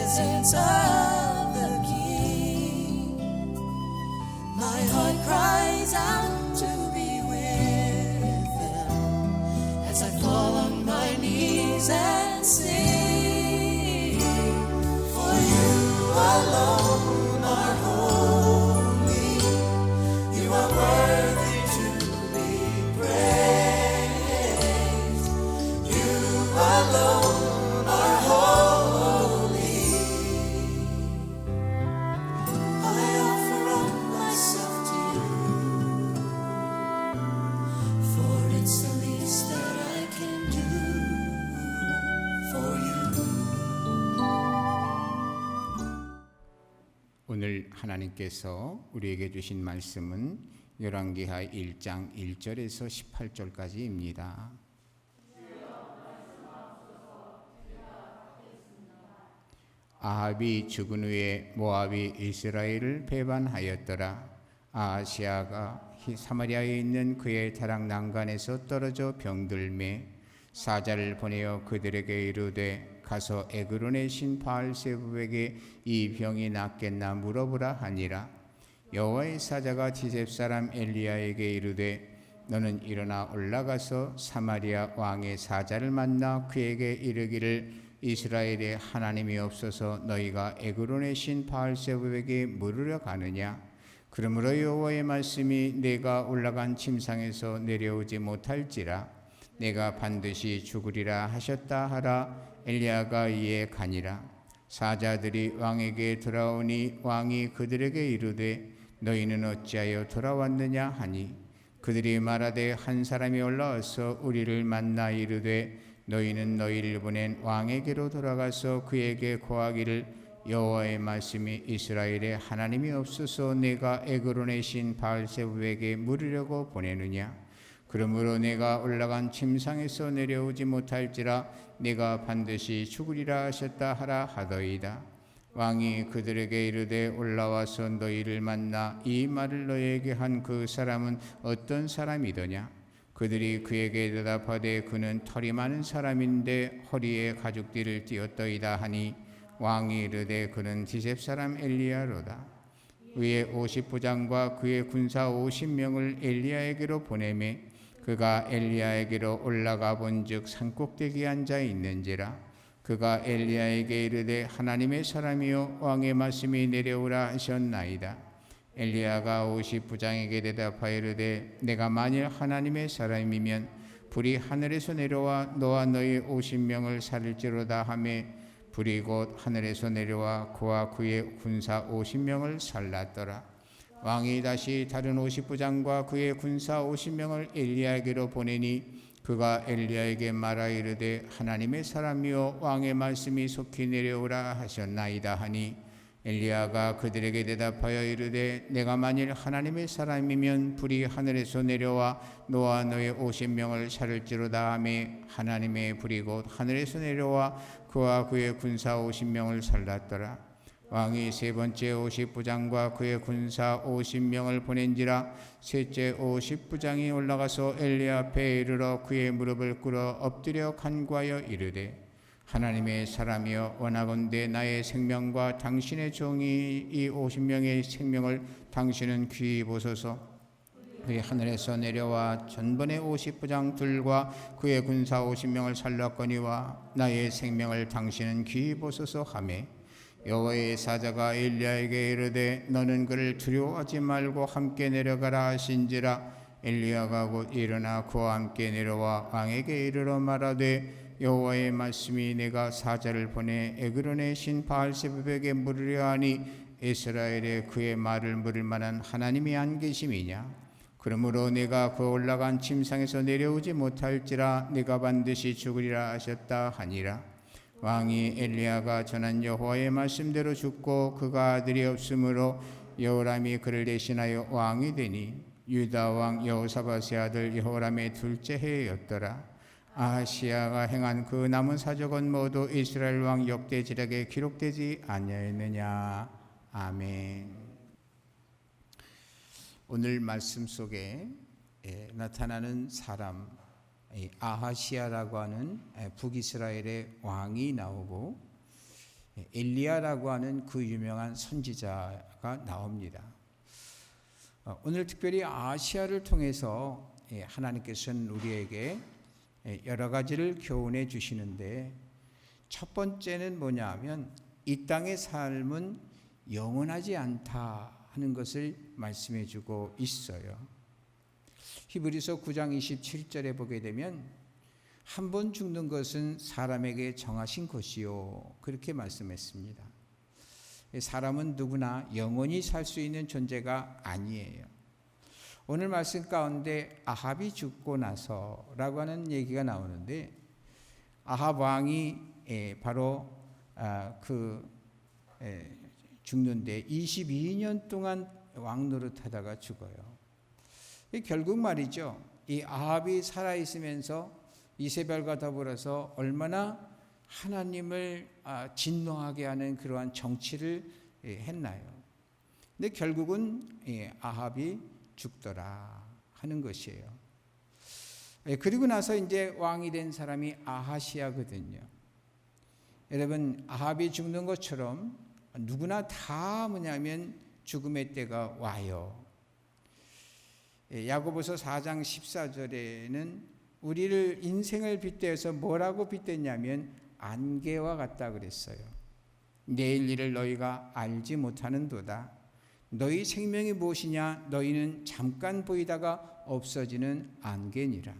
presence of the King. My heart cries out to be with them as I fall on my knees and sing. For you alone are holy, you are worthy to be praised. You alone are holy. I offer up myself to you, for it's the least that I can do for you. 오늘 하나님께서 우리에게 주신 말씀은 열왕기하 1장 1절에서 18절까지입니다. 아합이 죽은 후에 모압이 이스라엘을 배반하였더라. 아하시아가 사마리아에 있는 그의 다락 난간에서 떨어져 병들매 사자를 보내어 그들에게 이르되 가서 에그론의 신 바알세불에게 이 병이 낫겠나 물어보라 하니라. 여호와의 사자가 디셉 사람 엘리야에게 이르되 너는 일어나 올라가서 사마리아 왕의 사자를 만나 그에게 이르기를 이스라엘에 하나님이 없어서 너희가 에그론의 신 바알세불에게 물으려 가느냐. 그러므로 여호와의 말씀이 내가 올라간 침상에서 내려오지 못할지라 내가 반드시 죽으리라 하셨다 하라. 엘리야가 이에 가니라. 사자들이 왕에게 돌아오니 왕이 그들에게 이르되 너희는 어찌하여 돌아왔느냐 하니 그들이 말하되 한 사람이 올라와서 우리를 만나 이르되 너희는 너희를 보낸 왕에게로 돌아가서 그에게 고하기를 여호와의 말씀이 이스라엘에 하나님이 없어서 내가 에그론의 신 바알세불에게 물으려고 보내느냐. 그러므로 내가 올라간 침상에서 내려오지 못할지라 내가 반드시 죽으리라 하셨다 하라 하더이다. 왕이 그들에게 이르되 올라와서 너희를 만나 이 말을 너희에게 한 그 사람은 어떤 사람이더냐. 그들이 그에게 대답하되 그는 털이 많은 사람인데 허리에 가죽띠를 띠었더이다 하니 왕이 이르되 그는 디셉 사람 엘리야로다. 그의 50부장과 그의 군사 50명을 엘리야에게로 보내매 그가 엘리야에게로 올라가 본즉 산꼭대기에 앉아 있는지라. 그가 엘리야에게 이르되 하나님의 사람이여 왕의 말씀이 내려오라 하셨나이다. 엘리야가 50부장에게 대답하여 이르되 내가 만일 하나님의 사람이면 불이 하늘에서 내려와 너와 너희 50명을 살릴지로다 하매 불이 곧 하늘에서 내려와 그와 그의 군사 50명을 살랐더라. 왕이 다시 다른 50부장과 그의 군사 50명을 엘리야에게로 보내니 그가 엘리야에게 말하 이르되 하나님의 사람이여 왕의 말씀이 속히 내려오라 하셨나이다 하니 엘리야가 그들에게 대답하여 이르되 내가 만일 하나님의 사람이면 불이 하늘에서 내려와 너와 너의 50명을 살릴지로다 하매 하나님의 불이 곧 하늘에서 내려와 그와 그의 군사 50명을 살랐더라. 왕이 세 번째 50부장과 그의 군사 50명을 보낸지라. 셋째 50부장이 올라가서 엘리야 앞에 이르러 그의 무릎을 꿇어 엎드려 간구하여 이르되 하나님의 사람이여 원하건대 나의 생명과 당신의 종이 이 50명의 생명을 당신은 귀히 보소서. 그의 하늘에서 내려와 전번의 50부장들과 그의 군사 50명을 살렸거니와 나의 생명을 당신은 귀히 보소서 하매 여호와의 사자가 엘리야에게 이르되 너는 그를 두려워하지 말고 함께 내려가라 하신지라. 엘리야가 곧 일어나 그와 함께 내려와 왕에게 이르러 말하되 여호와의 말씀이 내가 사자를 보내 에그론의 신 바알세불에게 물으려 하니 이스라엘에 그의 말을 물을 만한 하나님이 안 계심이냐. 그러므로 내가 그 올라간 침상에서 내려오지 못할지라 내가 반드시 죽으리라 하셨다 하니라. 왕이 엘리야가 전한 여호와의 말씀대로 죽고 그가 아들이 없으므로 여호람이 그를 대신하여 왕이 되니 유다 왕 여호사밧의 아들 여호람의 둘째 해였더라. 아하시아가 행한 그 남은 사적은 모두 이스라엘 왕 역대지략에 기록되지 아니하였느냐. 아멘. 오늘 말씀 속에 나타나는 사람 아하시아라고 하는 북이스라엘의 왕이 나오고 엘리야라고 하는 그 유명한 선지자가 나옵니다. 오늘 특별히 아시아를 통해서 하나님께서는 우리에게 여러 가지를 교훈해 주시는데, 첫 번째는 뭐냐면 이 땅의 삶은 영원하지 않다 하는 것을 말씀해 주고 있어요. 히브리서 9장 27절에 보게 되면 한 번 죽는 것은 사람에게 정하신 것이요, 그렇게 말씀했습니다. 사람은 누구나 영원히 살 수 있는 존재가 아니에요. 오늘 말씀 가운데 아합이 죽고 나서라고 하는 얘기가 나오는데, 아합 왕이 바로 죽는데 22년 동안 왕 노릇하다가 죽어요. 결국 말이죠, 이 아합이 살아있으면서 이세벨과 더불어서 얼마나 하나님을 진노하게 하는 그러한 정치를 했나요? 근데 결국은 아합이 죽더라 하는 것이에요. 그리고 나서 이제 왕이 된 사람이 아하시아거든요. 여러분, 아합이 죽는 것처럼 누구나 다 뭐냐면 죽음의 때가 와요. 야고보서 4장 14절에는 우리를 인생을 빗대어서 뭐라고 빗댔냐면 안개와 같다 그랬어요. 내일 일을 너희가 알지 못하는도다. 너희 생명이 무엇이냐? 너희는 잠깐 보이다가 없어지는 안개니라.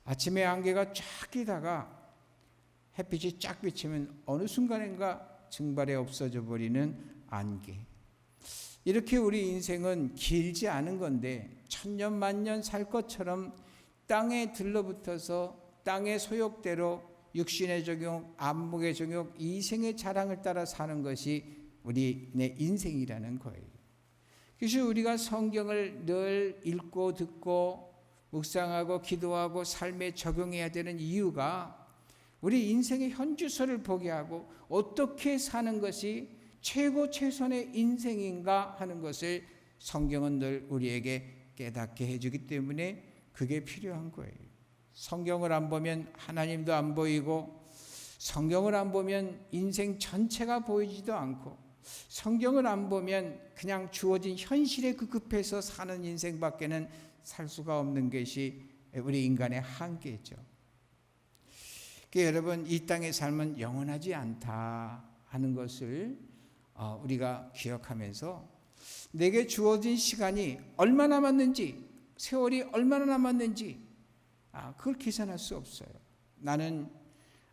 아침에 안개가 쫙 끼다가 햇빛이 쫙 비치면 어느 순간인가 증발해 없어져 버리는 안개. 이렇게 우리 인생은 길지 않은 건데 천년 만년 살 것처럼 땅에 들러붙어서 땅의 소욕대로 육신의 종욕, 안목의 종욕, 이생의 자랑을 따라 사는 것이 우리의 인생이라는 거예요. 그래서 우리가 성경을 늘 읽고 듣고 묵상하고 기도하고 삶에 적용해야 되는 이유가 우리 인생의 현주소를 보게 하고 어떻게 사는 것이 최고 최선의 인생인가 하는 것을 성경은 늘 우리에게 깨닫게 해주기 때문에 그게 필요한 거예요. 성경을 안 보면 하나님도 안 보이고, 성경을 안 보면 인생 전체가 보이지도 않고, 성경을 안 보면 그냥 주어진 현실에 급급해서 사는 인생밖에는 살 수가 없는 것이 우리 인간의 한계죠. 그러니까 여러분, 이 땅의 삶은 영원하지 않다 하는 것을 우리가 기억하면서 내게 주어진 시간이 얼마나 남았는지, 세월이 얼마나 남았는지 그걸 계산할 수 없어요. 나는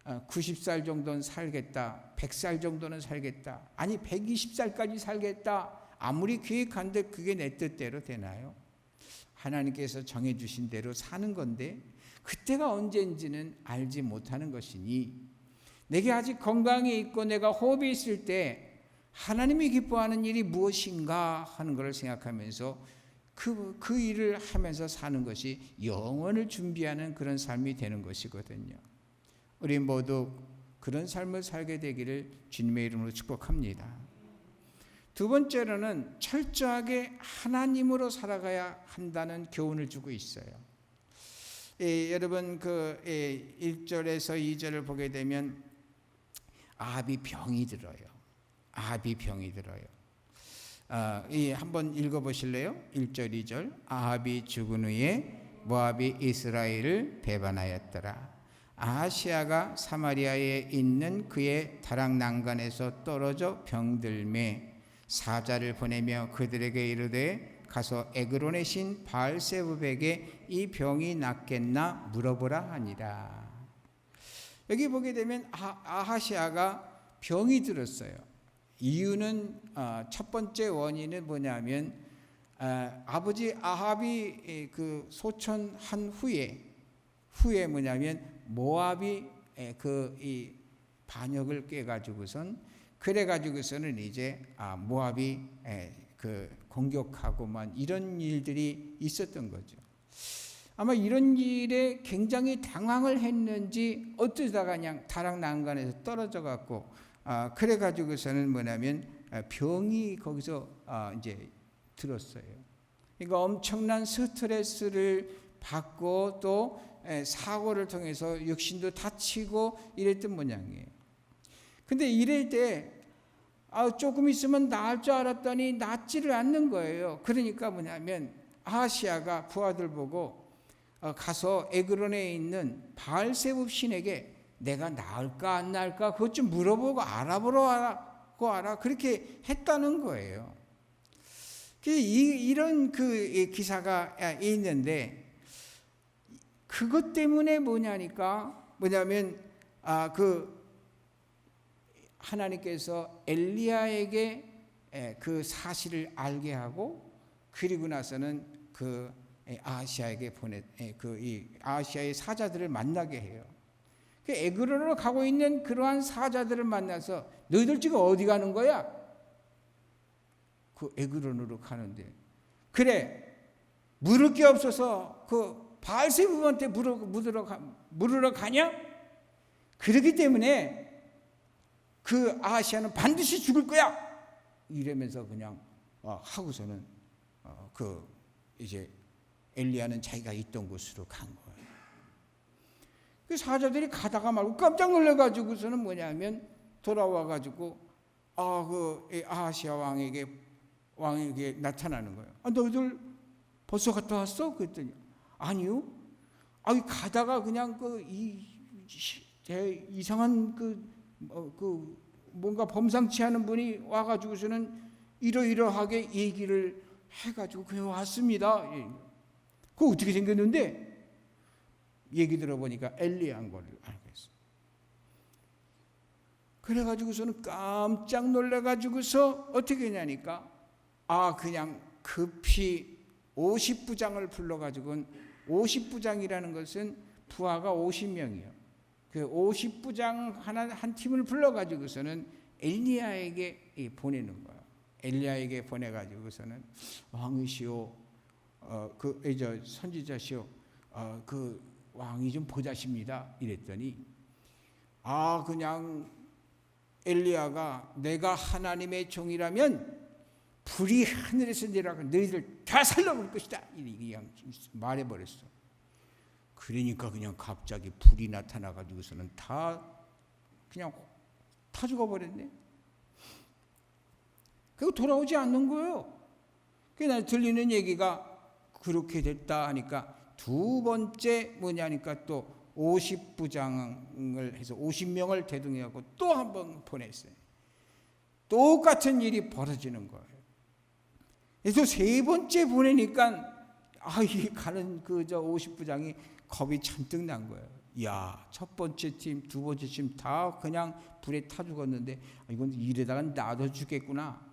90살 정도는 살겠다, 100살 정도는 살겠다, 아니 120살까지 살겠다, 아무리 계획한데 그게 내 뜻대로 되나요? 하나님께서 정해주신 대로 사는 건데 그때가 언제인지는 알지 못하는 것이니, 내게 아직 건강이 있고 내가 호흡이 있을 때 하나님이 기뻐하는 일이 무엇인가 하는 것을 생각하면서 그 일을 하면서 사는 것이 영원을 준비하는 그런 삶이 되는 것이거든요. 우리 모두 그런 삶을 살게 되기를 주님의 이름으로 축복합니다. 두 번째로는 철저하게 하나님으로 살아가야 한다는 교훈을 주고 있어요. 여러분 1절에서 2절을 보게 되면 아합이 병이 들어요. 아합이 병이 들어요. 한번 읽어보실래요? 1절 2절. 아합이 죽은 후에 모압이 이스라엘을 배반하였더라. 아하시아가 사마리아에 있는 그의 다락 난간에서 떨어져 병들매 사자를 보내며 그들에게 이르되 가서 에그론의 신 바알세붑에게 이 병이 낫겠나 물어보라 하니라. 여기 보게 되면 아하시아가 병이 들었어요. 이유는 첫 번째 원인은 뭐냐면 아버지 아합이 그 소천한 후에 뭐냐면 모압이 이 반역을 깨가지고선 그래가지고서는 이제 모압이 그 공격하고만 이런 일들이 있었던 거죠. 아마 이런 일에 굉장히 당황을 했는지 어쩌다가 그냥 다락 난간에서 떨어져 갖고 그래가지고서는 뭐냐면 병이 거기서 이제 들었어요. 그러니까 엄청난 스트레스를 받고 또 사고를 통해서 육신도 다치고 이랬던 모양이에요. 근데 이럴 때 조금 있으면 나을 줄 알았더니 낫지를 않는 거예요. 그러니까 뭐냐면 아하시아가 부하들 보고 가서 에그론에 있는 바알세붑 신에게 내가 나을까 안 나을까 그것 좀 물어보고 알아보라고 하라 그렇게 했다는 거예요. 이런 그 기사가 있는데 그것 때문에 뭐냐면 그 하나님께서 엘리야에게 그 사실을 알게 하고 그리고 나서는 그 아하시아에게 이 아하시아의 사자들을 만나게 해요. 그 에그론으로 가고 있는 그러한 사자들을 만나서 너희들 지금 어디 가는 거야? 그 에그론으로 가는데 그래 물을 게 없어서 그 바알세붑한테 물으러 가냐? 그렇기 때문에 그 아하시아는 반드시 죽을 거야. 이러면서 그냥 하고서는 그 이제 엘리야는 자기가 있던 곳으로 간 거예요. 그 사자들이 가다가 말고 깜짝 놀래가지고서는 뭐냐면 돌아와가지고 그 아하시아 왕에게 나타나는 거예요. 너희들 벌써 갔다 왔어? 그랬더니 아니요. 가다가 그냥 이상한 뭔가 범상치 않은 분이 와가지고서는 이러이러하게 얘기를 해가지고 그냥 왔습니다. 그거 어떻게 생겼는데? 얘기 들어보니까 엘리야인 걸 알겠어. 그래가지고서는 깜짝 놀래가지고서 어떻게 했냐니까 그냥 급히 50부장을 불러가지고는 50부장이라는 것은 부하가 50명이요. 그 50부장 한 팀을 불러가지고서는 엘리야에게 보내는 거예요. 엘리야에게 보내가지고서는 왕이시오, 선지자시오, 그 왕이 좀 보자십니다. 이랬더니 그냥 엘리야가 내가 하나님의 종이라면 불이 하늘에서 내려가 너희들 다 살려버릴 것이다. 이렇게 말해버렸어. 그러니까 그냥 갑자기 불이 나타나가지고서는 그냥 다 죽어버렸네. 그리고 돌아오지 않는 거예요. 그래서 들리는 얘기가 그렇게 됐다 하니까 두 번째 뭐냐니까 또 50부장을 해서 50명을 대동하고 또 한 번 보냈어요. 똑같은 일이 벌어지는 거예요. 그래서 세 번째 보내니까 이 가는 그 50부장이 겁이 잔뜩 난 거예요. 첫 번째 팀, 두 번째 팀 다 그냥 불에 타 죽었는데 이건 이러다가 나도 죽겠구나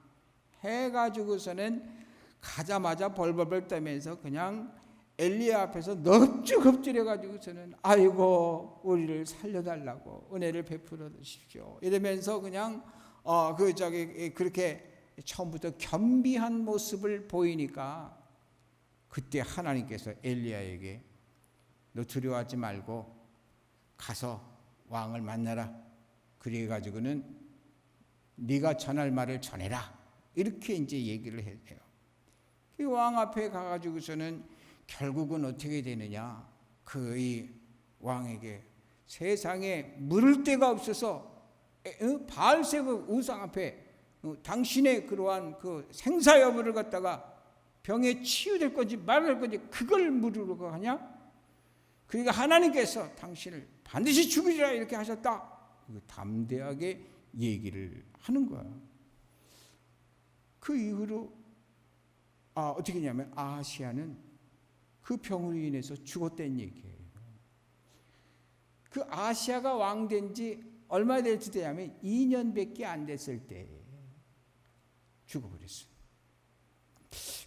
해가지고서는 가자마자 벌벌벌 떨면서 그냥 엘리야 앞에서 넙죽 엎드려가지고서는 아이고 우리를 살려달라고 은혜를 베풀어 주십시오 이러면서 그냥 그렇게 처음부터 겸비한 모습을 보이니까 그때 하나님께서 엘리야에게 너 두려워하지 말고 가서 왕을 만나라. 그래가지고는 네가 전할 말을 전해라. 이렇게 이제 얘기를 해요. 그 왕 앞에 가가지고서는 결국은 어떻게 되느냐? 이 왕에게 세상에 물을 데가 없어서 바알세붑 우상 앞에 당신의 그러한 그 생사 여부를 갖다가 병에 치유될 건지 말할 건지 그걸 물으러 가냐? 그러니까 하나님께서 당신을 반드시 죽이리라 이렇게 하셨다. 담대하게 얘기를 하는 거야. 그 이후로 어떻게 했냐면 아하시아는 그 병으로 인해서 죽었다는 얘기예요. 그 아하시아가 왕된 지 얼마 될지 되냐면 2년밖에 안 됐을 때 죽어버렸어요.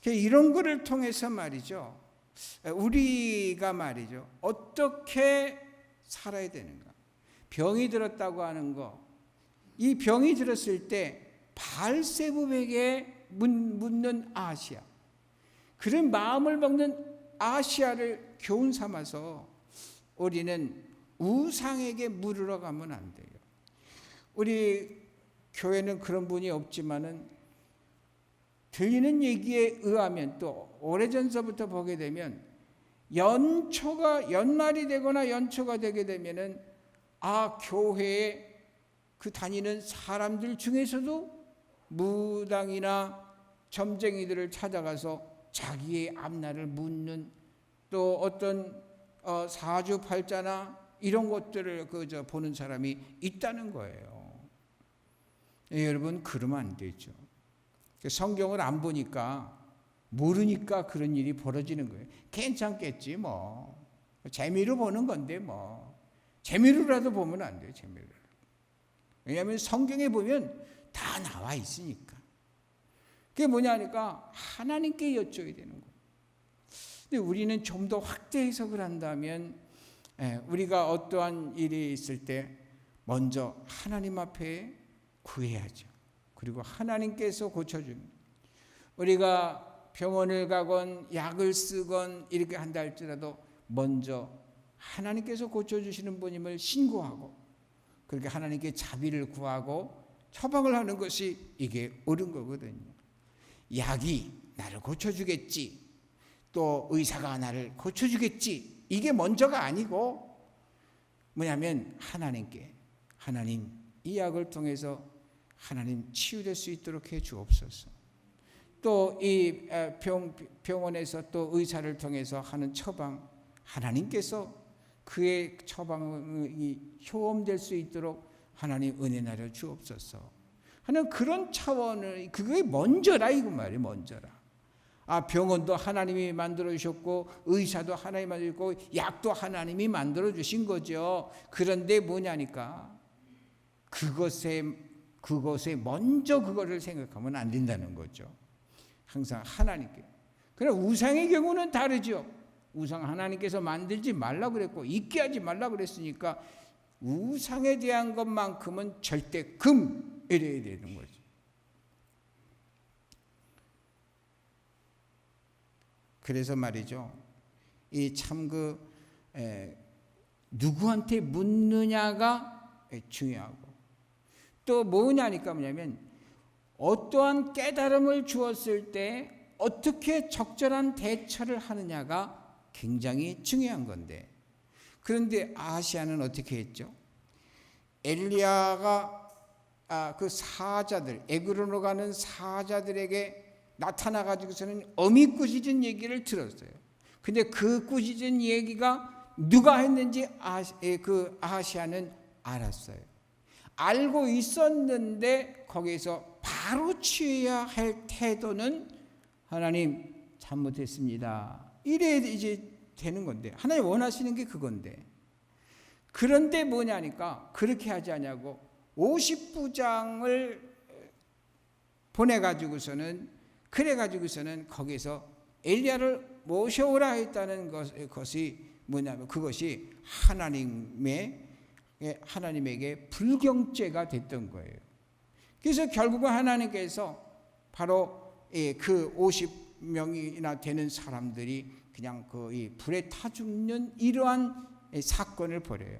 이런 거를 통해서 말이죠. 우리가 말이죠. 어떻게 살아야 되는가? 병이 들었다고 하는 거. 이 병이 들었을 때 바알세붑에게 묻는 아하시아. 그런 마음을 먹는 아하시아를 교훈 삼아서 우리는 우상에게 물으러 가면 안 돼요. 우리 교회는 그런 분이 없지만은 들리는 얘기에 의하면 또 오래전서부터 보게 되면 연말이 되거나 연초가 되게 되면은 교회에 그 다니는 사람들 중에서도 무당이나 점쟁이들을 찾아가서 자기의 앞날을 묻는, 또 어떤 사주팔자나 이런 것들을 보는 사람이 있다는 거예요. 여러분, 그러면 안 되죠. 성경을 안 보니까, 모르니까 그런 일이 벌어지는 거예요. 괜찮겠지 뭐, 재미로 보는 건데 뭐, 재미로라도 보면 안 돼요. 재미로. 왜냐하면 성경에 보면 다 나와 있으니까. 그게 뭐냐니까 하나님께 여쭤야 되는 거예요. 근데 우리는 좀 더 확대 해석을 한다면, 우리가 어떠한 일이 있을 때 먼저 하나님 앞에 구해야죠. 그리고 하나님께서 고쳐줍니다. 우리가 병원을 가건 약을 쓰건 이렇게 한다 할지라도 먼저 하나님께서 고쳐주시는 분임을 신고하고, 그렇게 하나님께 자비를 구하고 처방을 하는 것이 이게 옳은 거거든요. 약이 나를 고쳐주겠지, 또 의사가 나를 고쳐주겠지, 이게 먼저가 아니고 뭐냐면 하나님께, 하나님 이 약을 통해서 하나님 치유될 수 있도록 해 주옵소서. 또 이 병원에서 또 의사를 통해서 하는 처방, 하나님께서 그의 처방이 효험될 수 있도록 하나님 은혜 나려 주옵소서 하는 그런 차원을, 그게 먼저라 이거 말이에요. 먼저라. 병원도 하나님이 만들어 주셨고, 의사도 하나님이 만들어 주셨고, 약도 하나님이 만들어 주신 거죠. 그런데 뭐냐니까 그것에 먼저 그거를 생각하면 안 된다는 거죠. 항상 하나님께. 그러나 우상의 경우는 다르죠. 우상 하나님께서 만들지 말라 그랬고 있게 하지 말라 그랬으니까 우상에 대한 것만큼은 절대 금 이래야 되는 거죠. 그래서 말이죠. 이 참 누구한테 묻느냐가 중요하고, 또 뭐냐니까 뭐냐면 어떠한 깨달음을 주었을 때 어떻게 적절한 대처를 하느냐가 굉장히 중요한 건데, 그런데 아하시야는 어떻게 했죠? 엘리야가 그 사자들, 에그론으로 가는 사자들에게 나타나 가지고서는 어미 꾸짖은 얘기를 들었어요. 근데 그 꾸짖은 얘기가 누가 했는지 아하시야는 알았어요. 알고 있었는데 거기에서 바로 취해야 할 태도는 하나님 잘못했습니다, 이래 이제 되는 건데, 하나님 원하시는 게 그건데, 그런데 뭐냐니까 그렇게 하지 않냐고 50부장을 보내가지고서는, 그래가지고서는 거기서 엘리야를 모셔오라 했다는 것이 뭐냐면 그것이 하나님에게 불경죄가 됐던 거예요. 그래서 결국은 하나님께서 바로 그 50명이나 되는 사람들이 그냥 이 불에 타 죽는 이러한 사건을 벌여요.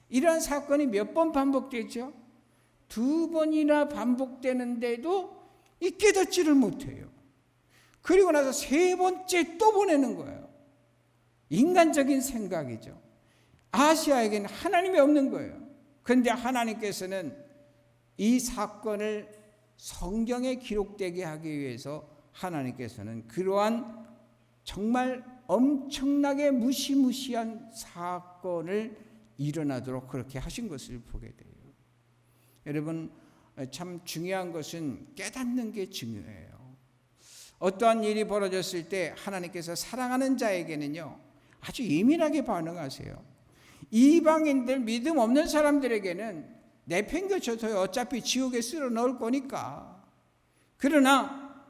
이러한 사건이 몇 번 반복되죠? 2번이나 반복되는데도 깨닫지를 못해요. 그리고 나서 3번째 또 보내는 거예요. 인간적인 생각이죠. 아하시야에게는 하나님이 없는 거예요. 그런데 하나님께서는 이 사건을 성경에 기록되게 하기 위해서 하나님께서는 그러한 정말 엄청나게 무시무시한 사건을 일어나도록 그렇게 하신 것을 보게 돼요. 여러분, 참 중요한 것은 깨닫는 게 중요해요. 어떠한 일이 벌어졌을 때 하나님께서 사랑하는 자에게는요 아주 예민하게 반응하세요. 이방인들, 믿음 없는 사람들에게는 내팽겨쳐서 어차피 지옥에 쓸어 넣을 거니까. 그러나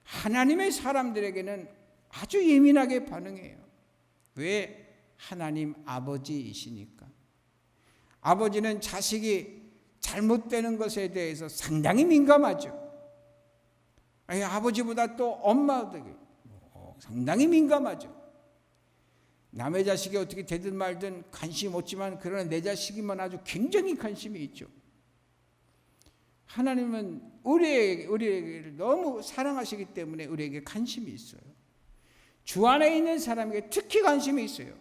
하나님의 사람들에게는 아주 예민하게 반응해요. 왜? 하나님 아버지이시니까. 아버지는 자식이 잘못되는 것에 대해서 상당히 민감하죠. 아버지보다 또 엄마도 상당히 민감하죠. 남의 자식이 어떻게 되든 말든 관심 없지만, 그러나 내 자식이면 아주 굉장히 관심이 있죠. 하나님은 우리에게 너무 사랑하시기 때문에 우리에게 관심이 있어요. 주 안에 있는 사람에게 특히 관심이 있어요.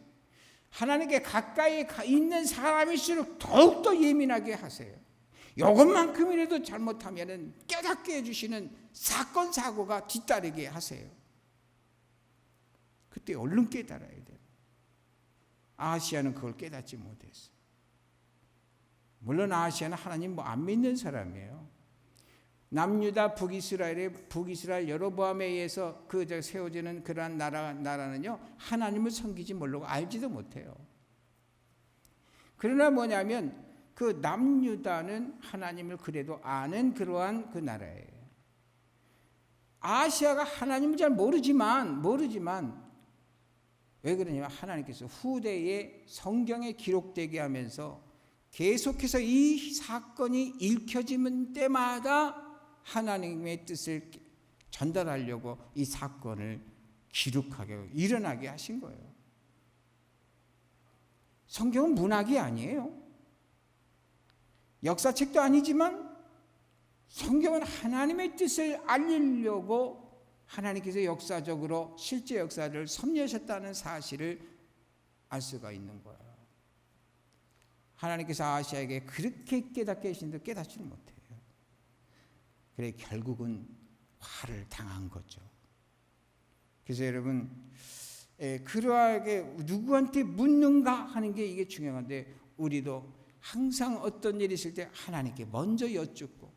하나님께 가까이 있는 사람일수록 더욱더 예민하게 하세요. 이것만큼이라도 잘못하면은 깨닫게 해주시는 사건 사고가 뒤따르게 하세요. 그때 얼른 깨달아야 돼요. 아하시아는 그걸 깨닫지 못했어요. 물론 아하시아는 하나님 안 믿는 사람이에요. 남유다 북이스라엘 여로보암에 의해서 세워지는 그러한 나라는요, 하나님을 섬기지 모르고 알지도 못해요. 그러나 뭐냐면 그 남유다는 하나님을 그래도 아는 그러한 그 나라예요. 아시아가 하나님을 잘 모르지만 왜 그러냐면 하나님께서 후대에 성경에 기록되게 하면서 계속해서 이 사건이 읽혀지는 때마다 하나님의 뜻을 전달하려고 이 사건을 기록하게 일어나게 하신 거예요. 성경은 문학이 아니에요. 역사책도 아니지만 성경은 하나님의 뜻을 알리려고 하나님께서 역사적으로 실제 역사를 섭리하셨다는 사실을 알 수가 있는 거예요. 하나님께서 아하시아에게 그렇게 깨닫게 하시는데 깨닫지를 못해요. 그래 결국은 화를 당한 거죠. 그래서 여러분 그러하게 누구한테 묻는가 하는 게 이게 중요한데, 우리도 항상 어떤 일이 있을 때 하나님께 먼저 여쭙고,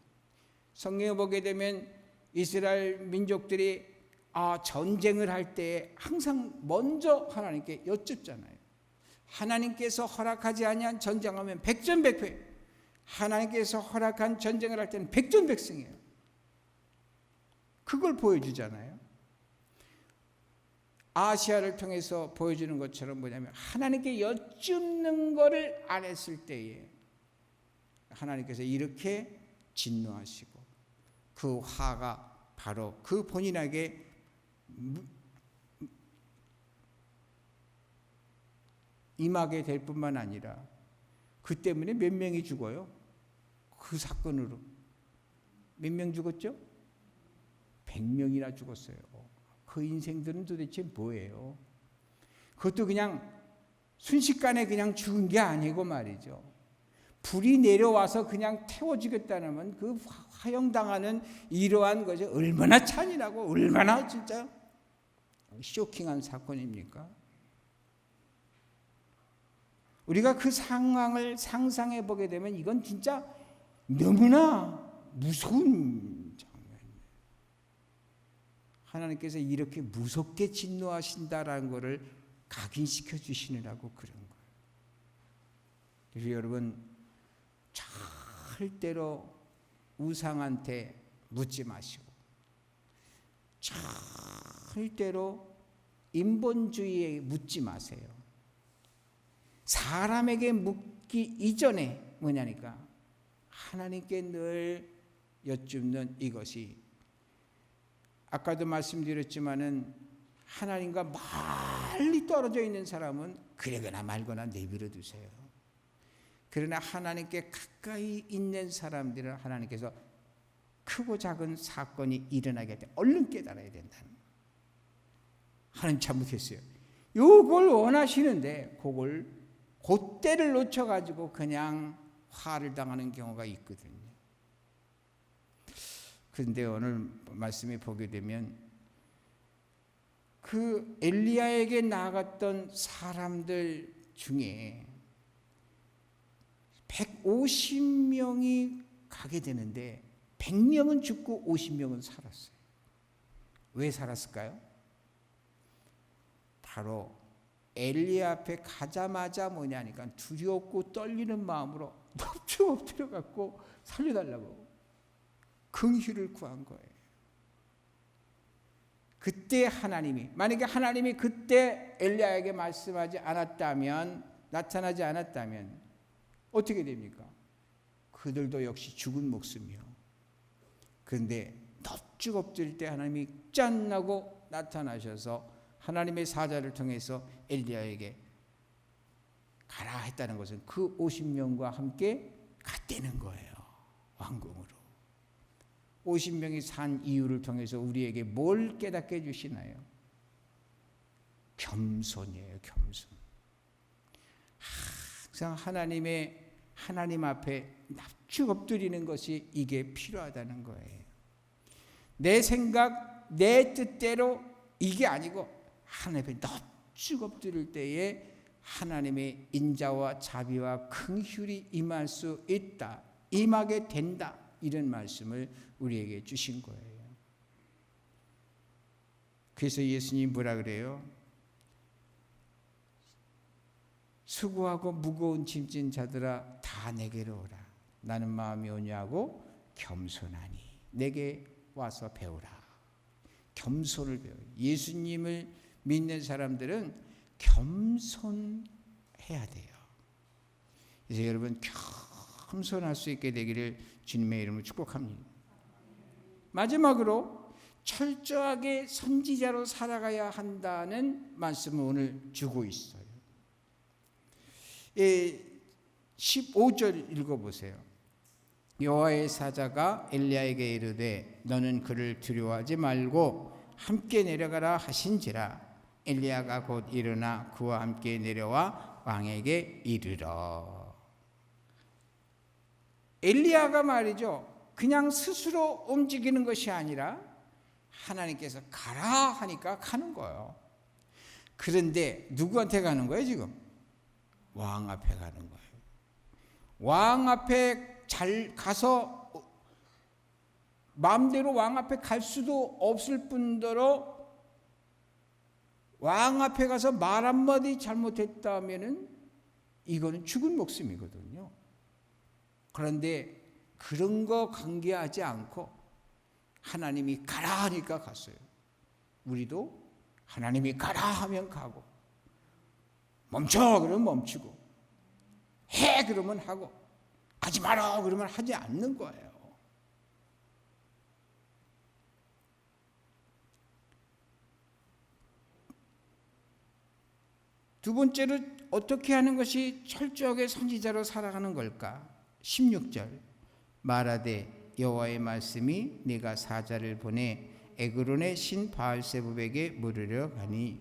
성경에 보게 되면 이스라엘 민족들이 전쟁을 할 때 항상 먼저 하나님께 여쭙잖아요. 하나님께서 허락하지 아니한 전쟁하면 백전백패, 하나님께서 허락한 전쟁을 할 때는 백전백승이에요. 그걸 보여주잖아요. 아시아를 통해서 보여주는 것처럼 뭐냐면 하나님께 여쭙는 것을 안 했을 때에 하나님께서 이렇게 진노하시고 그 화가 바로 그 본인에게 임하게 될 뿐만 아니라 그 때문에 몇 명이 죽어요. 그 사건으로 몇 명 죽었죠? 100명이나 죽었어요. 그 인생들은 도대체 뭐예요? 그것도 그냥 순식간에 그냥 죽은 게 아니고 말이죠. 불이 내려와서 그냥 태워지겠다는 그 화형당하는 이러한 것이 얼마나 잔인하고 얼마나 진짜 쇼킹한 사건입니까? 우리가 그 상황을 상상해 보게 되면 이건 진짜 너무나 무서운 장면이에요. 하나님께서 이렇게 무섭게 진노하신다라는 것을 각인시켜 주시느라고 그런 거예요. 그래서 여러분 절대로 우상한테 묻지 마시고, 절대로 인본주의에 묻지 마세요. 사람에게 묻기 이전에 뭐냐니까 하나님께 늘 여쭙는 이것이, 아까도 말씀드렸지만은 하나님과 멀리 떨어져 있는 사람은 그러거나 말거나 내버려 두세요. 그러나 하나님께 가까이 있는 사람들은 하나님께서 크고 작은 사건이 일어나게 돼 얼른 깨달아야 된다는 거예요. 하나님 잘못했어요. 요걸 원하시는데 그걸 그때를 놓쳐가지고 그냥 화를 당하는 경우가 있거든요. 그런데 오늘 말씀에 보게 되면 그 엘리야에게 나아갔던 사람들 중에 150명이 가게 되는데 100명은 죽고 50명은 살았어요. 왜 살았을까요? 바로 엘리야 앞에 가자마자 뭐냐니까 두렵고 떨리는 마음으로 넙죽 엎드려 갖고 살려달라고 긍휼을 구한 거예요. 그때 하나님이, 만약에 하나님이 그때 엘리야에게 말씀하지 않았다면, 나타나지 않았다면 어떻게 됩니까? 그들도 역시 죽은 목숨이요. 그런데 넙죽 엎드릴 때 하나님이 짠나고 나타나셔서 하나님의 사자를 통해서 엘리야에게 가라 했다는 것은 그 50명과 함께 갔다는 거예요. 왕궁으로. 50명이 산 이유를 통해서 우리에게 뭘 깨닫게 해주시나요? 겸손이에요. 겸손. 항상 하나님의 하나님 앞에 납죽 엎드리는 것이 이게 필요하다는 거예요. 내 생각, 내 뜻대로 이게 아니고 하나님 앞에 납죽 엎드릴 때에 하나님의 인자와 자비와 긍휼이 임할 수 있다, 임하게 된다, 이런 말씀을 우리에게 주신 거예요. 그래서 예수님 뭐라 그래요? 수고하고 무거운 짐진 자들아 다 내게로 오라. 나는 마음이 온유하고 겸손하니 내게 와서 배우라. 겸손을 배워요. 예수님을 믿는 사람들은 겸손해야 돼요. 그래서 여러분 겸손할 수 있게 되기를 주님의 이름으로 축복합니다. 마지막으로 철저하게 선지자로 살아가야 한다는 말씀을 오늘 주고 있어요. 15절 읽어보세요. 여호와의 사자가 엘리야에게 이르되 너는 그를 두려워하지 말고 함께 내려가라 하신지라. 엘리야가 곧 일어나 그와 함께 내려와 왕에게 이르러. 엘리야가 말이죠, 그냥 스스로 움직이는 것이 아니라 하나님께서 가라 하니까 가는 거예요. 그런데 누구한테 가는 거예요 지금? 왕 앞에 가는 거예요. 왕 앞에 잘 가서 마음대로 왕 앞에 갈 수도 없을 뿐더러 왕 앞에 가서 말 한마디 잘못했다면은 이거는 죽은 목숨이거든요. 그런데 그런 거 관계하지 않고 하나님이 가라 하니까 갔어요. 우리도 하나님이 가라 하면 가고, 멈춰 그러면 멈추고, 해 그러면 하고, 하지 마라 그러면 하지 않는 거예요. 두 번째로 어떻게 하는 것이 철저하게 선지자로 살아가는 걸까? 16절 말하되 여호와의 말씀이 네가 사자를 보내 에그론의 신 바알세불에게 물으려 가니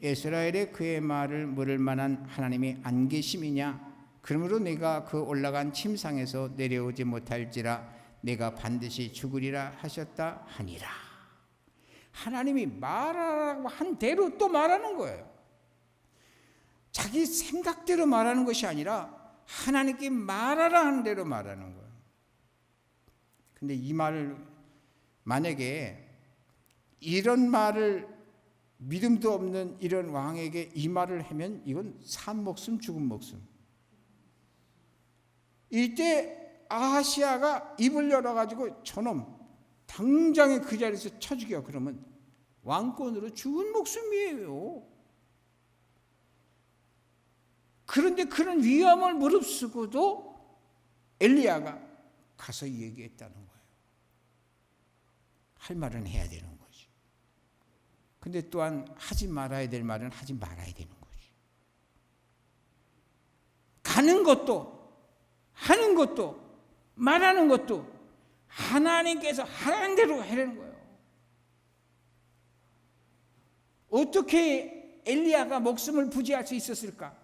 이스라엘에 그의 말을 물을 만한 하나님이 안 계심이냐? 그러므로 내가 그 올라간 침상에서 내려오지 못할지라 내가 반드시 죽으리라 하셨다 하니라. 하나님이 말하라고 한 대로 또 말하는 거예요. 자기 생각대로 말하는 것이 아니라 하나님께 말하라 하는 대로 말하는 거예요. 근데 이 말을 만약에 이런 말을 믿음도 없는 이런 왕에게 이 말을 하면 이건 산 목숨 죽은 목숨. 이때 아하시아가 입을 열어가지고 저놈 당장에 그 자리에서 쳐 죽여 그러면 왕권으로 죽은 목숨이에요. 그런데 그런 위험을 무릅쓰고도 엘리야가 가서 얘기했다는 거예요. 할 말은 해야 되는 거지. 근데 또한 하지 말아야 될 말은 하지 말아야 되는 거지. 가는 것도 하는 것도 말하는 것도 하나님께서 하라는 대로 하라는 거예요. 어떻게 엘리야가 목숨을 부지할 수 있었을까?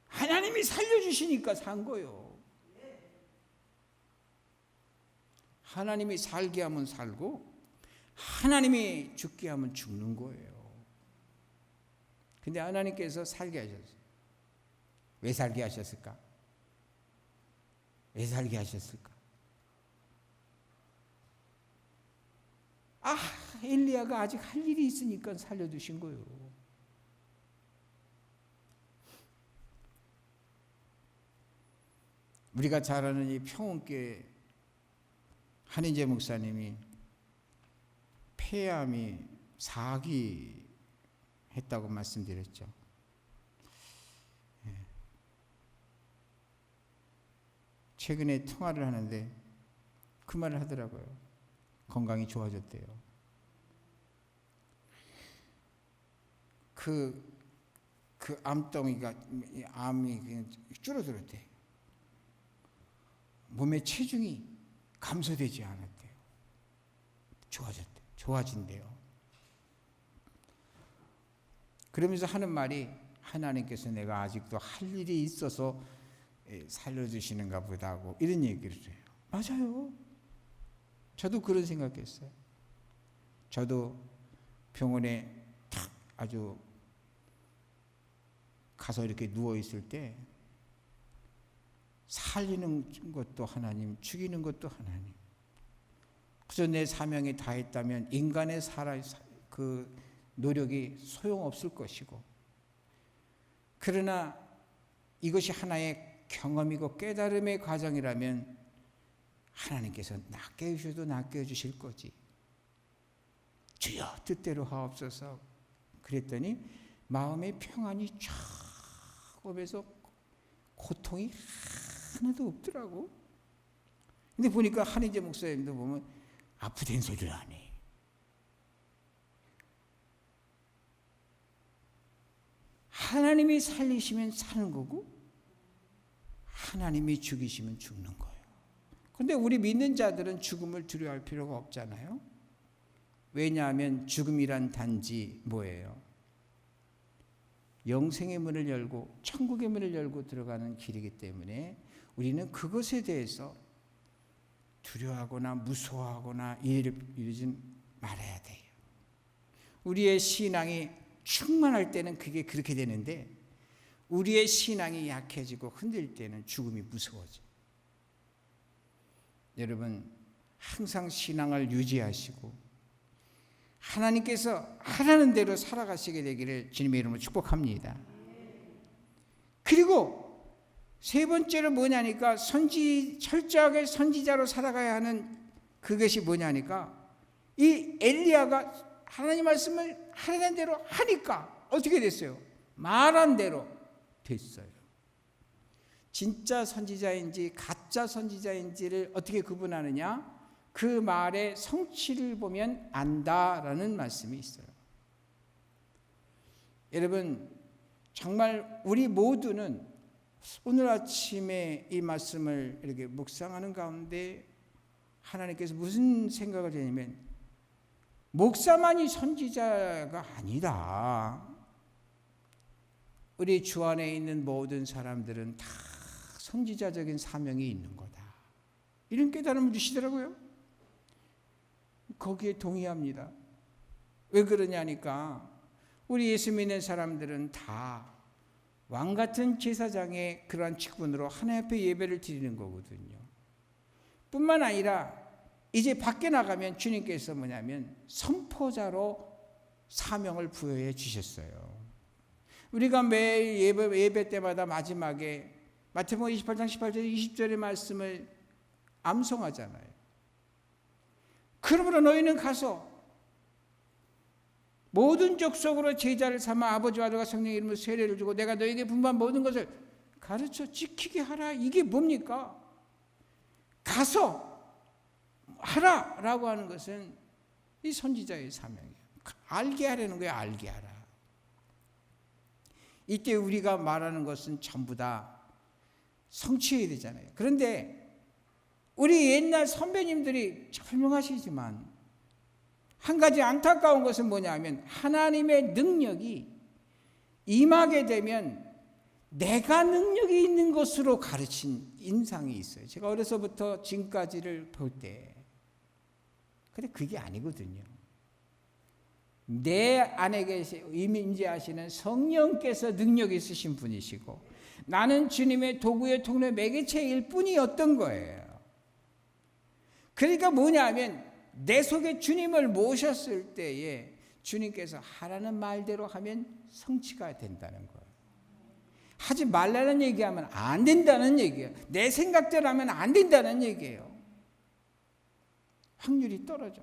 하나님이 살려주시니까 산 거예요. 하나님이 살게 하면 살고 하나님이 죽게 하면 죽는 거예요. 근데 하나님께서 살게 하셨어요. 왜 살게 하셨을까? 왜 살게 하셨을까? 엘리야가 아직 할 일이 있으니까 살려두신 거예요. 우리가 잘 아는 이 평온교회 한인재 목사님이 폐암이 4기 했다고 말씀드렸죠. 최근에 통화를 하는데 그 말을 하더라고요. 건강이 좋아졌대요. 그 암덩이가 암이 그냥 줄어들었대. 몸의 체중이 감소되지 않았대요. 좋아졌대. 좋아진대요. 그러면서 하는 말이 하나님께서 내가 아직도 할 일이 있어서 살려주시는가 보다 하고 이런 얘기를 해요. 맞아요. 저도 그런 생각했어요. 저도 병원에 탁 아주 가서 이렇게 누워있을 때 살리는 것도 하나님, 죽이는 것도 하나님. 그저 내 사명이 다했다면 인간의 그 노력이 소용없을 것이고, 그러나 이것이 하나의 경험이고 깨달음의 과정이라면 하나님께서 낫게 해주셔도 낫게 해주실 거지. 주여 뜻대로 하옵소서. 그랬더니 마음의 평안이 쫙 오면서 고통이 하나도 없더라고. 근데 보니까 한의재 목사님도 보면 아프다는 소리를 안 해. 하나님이 살리시면 사는 거고 하나님이 죽이시면 죽는 거예요. 그런데 우리 믿는 자들은 죽음을 두려워할 필요가 없잖아요. 왜냐하면 죽음이란 단지 뭐예요? 영생의 문을 열고 천국의 문을 열고 들어가는 길이기 때문에 우리는 그것에 대해서 두려워하거나 무서워하거나 이러진 말아야 돼요. 우리의 신앙이 충만할 때는 그게 그렇게 되는데 우리의 신앙이 약해지고 흔들 때는 죽음이 무서워져. 여러분 항상 신앙을 유지하시고 하나님께서 하라는 대로 살아가시게 되기를 주님의 이름으로 축복합니다. 그리고 세 번째로 뭐냐니까 철저하게 선지자로 살아가야 하는 그것이 뭐냐니까 이 엘리야가 하나님 말씀을 하라는 대로 하니까 어떻게 됐어요? 말한 대로 됐어요. 진짜 선지자인지 가짜 선지자인지를 어떻게 구분하느냐? 그 말의 성취를 보면 안다라는 말씀이 있어요. 여러분 정말 우리 모두는 오늘 아침에 이 말씀을 이렇게 묵상하는 가운데 하나님께서 무슨 생각을 하냐면 목사만이 선지자가 아니다. 우리 주 안에 있는 모든 사람들은 다 선지자적인 사명이 있는 거다. 이런 깨달음을 주시더라고요. 거기에 동의합니다. 왜 그러냐니까 우리 예수 믿는 사람들은 다 왕같은 제사장의 그러한 직분으로 하나님 앞에 예배를 드리는 거거든요. 뿐만 아니라 이제 밖에 나가면 주님께서 뭐냐면 선포자로 사명을 부여해 주셨어요. 우리가 매일 예배 때마다 마지막에 마태복음 28장 18절 20절의 말씀을 암송하잖아요. 그러므로 너희는 가서 모든 족속으로 제자를 삼아 아버지와 아들과 성령의 이름으로 세례를 주고 내가 너에게 분부한 모든 것을 가르쳐 지키게 하라. 이게 뭡니까? 가서 하라라고 하는 것은 이 선지자의 사명이에요. 알게 하라는 거예요. 알게 하라. 이때 우리가 말하는 것은 전부 다 성취해야 되잖아요. 그런데 우리 옛날 선배님들이 훌륭하시지만 한 가지 안타까운 것은 뭐냐면 하나님의 능력이 임하게 되면 내가 능력이 있는 것으로 가르친 인상이 있어요. 제가 어려서부터 지금까지를 볼 때 근데 그게 아니거든요. 내 안에 임재하시는 성령께서 능력이 있으신 분이시고 나는 주님의 도구의 통로 매개체일 뿐이었던 거예요. 그러니까 뭐냐면 내 속에 주님을 모셨을 때에 주님께서 하라는 말대로 하면 성취가 된다는 거예요. 하지 말라는 얘기하면 안 된다는 얘기예요. 내 생각대로 하면 안 된다는 얘기예요. 확률이 떨어져.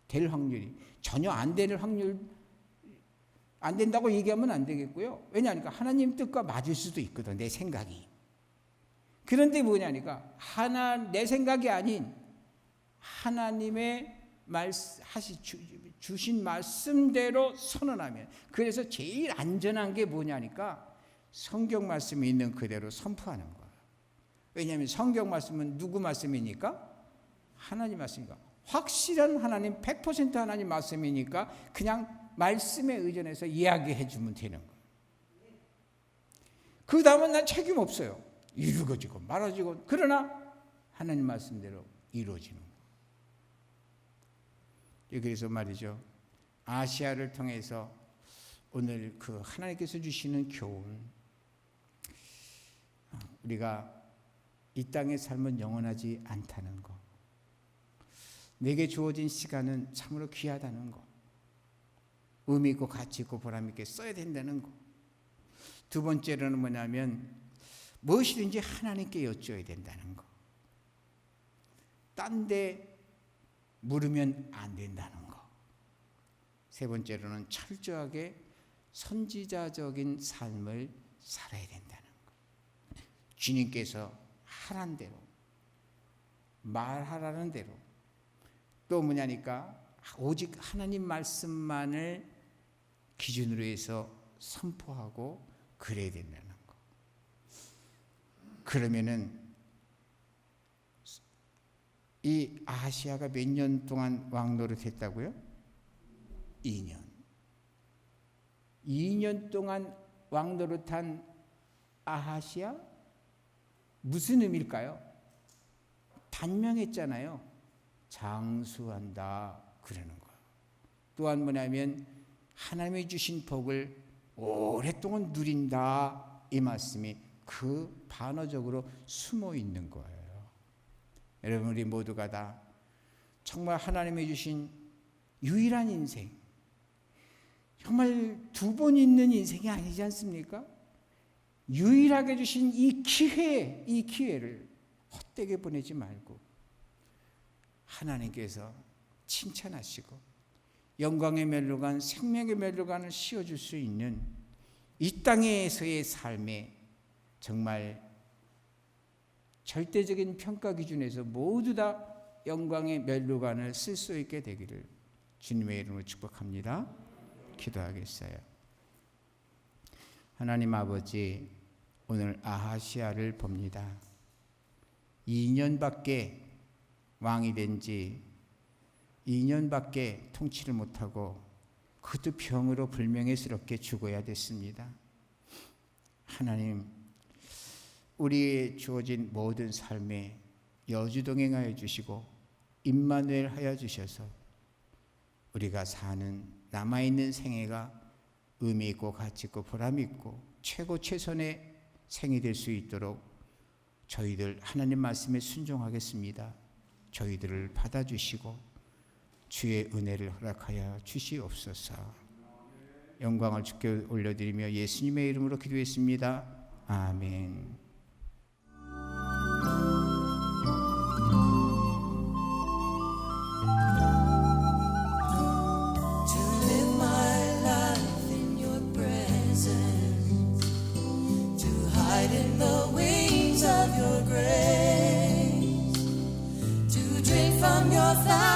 될 확률이. 전혀 안 될 확률, 안 된다고 얘기하면 안 되겠고요. 왜냐하니까 하나님 뜻과 맞을 수도 있거든, 내 생각이. 그런데 뭐냐니까 내 생각이 아닌 하나님의 주신 말씀대로 선언하면, 그래서 제일 안전한 게 뭐냐니까 성경 말씀이 있는 그대로 선포하는 거야. 왜냐하면 성경 말씀은 누구 말씀이니까? 하나님 말씀이니까. 확실한 하나님 100% 하나님 말씀이니까 그냥 말씀에 의존해서 이야기해 주면 되는 거예요. 그 다음은 난 책임 없어요. 이루어지고 말아지고, 그러나 하나님 말씀대로 이루어지는 거예요. 그래서 말이죠, 아시아를 통해서 오늘 그 하나님께서 주시는 교훈, 우리가 이 땅의 삶은 영원하지 않다는 것, 내게 주어진 시간은 참으로 귀하다는 것, 의미 있고 가치 있고 보람 있게 써야 된다는 것. 두 번째로는 뭐냐면 무엇이든지 하나님께 여쭤야 된다는 것. 딴 데 물으면 안 된다는 것. 세 번째로는 철저하게 선지자적인 삶을 살아야 된다는 것. 주님께서 하라는 대로, 말하라는 대로, 또 뭐냐니까 오직 하나님 말씀만을 기준으로 해서 선포하고 그래야 된다는 거. 그러면은 이 아하시아가 몇 년 동안 왕노릇 했다고요? 2년. 2년 동안 왕노릇한 아하시아, 무슨 의미일까요? 단명했잖아요. 장수한다 그러는 거예요. 또한 뭐냐면 하나님이 주신 복을 오랫동안 누린다, 이 말씀이 그 반어적으로 숨어 있는 거예요. 여러분, 우리 모두가 다 정말 하나님이 주신 유일한 인생, 정말 두 번 있는 인생이 아니지 않습니까? 유일하게 주신 이 기회를 헛되게 보내지 말고 하나님께서 칭찬하시고 영광의 멸류관, 생명의 멸류관을 씌워줄 수 있는 이 땅에서의 삶에 정말 절대적인 평가 기준에서 모두 다 영광의 멸류관을 쓸 수 있게 되기를 주님의 이름으로 축복합니다. 기도하겠어요. 하나님 아버지, 오늘 아하시아를 봅니다. 2년밖에 왕이 된 지 2년밖에 통치를 못하고 그것도 병으로 불명예스럽게 죽어야 됐습니다. 하나님, 우리의 주어진 모든 삶에 여주동행하여 주시고 임마누엘 하여 주셔서 우리가 사는 남아있는 생애가 의미 있고 가치 있고 보람 있고 최고 최선의 생이 될 수 있도록 저희들 하나님 말씀에 순종하겠습니다. 저희들을 받아주시고 주의 은혜를 허락하여 주시옵소서. 영광을 주께 올려드리며 예수님의 이름으로 기도했습니다. 아멘. In the wings of your grace, to drink from your fountain.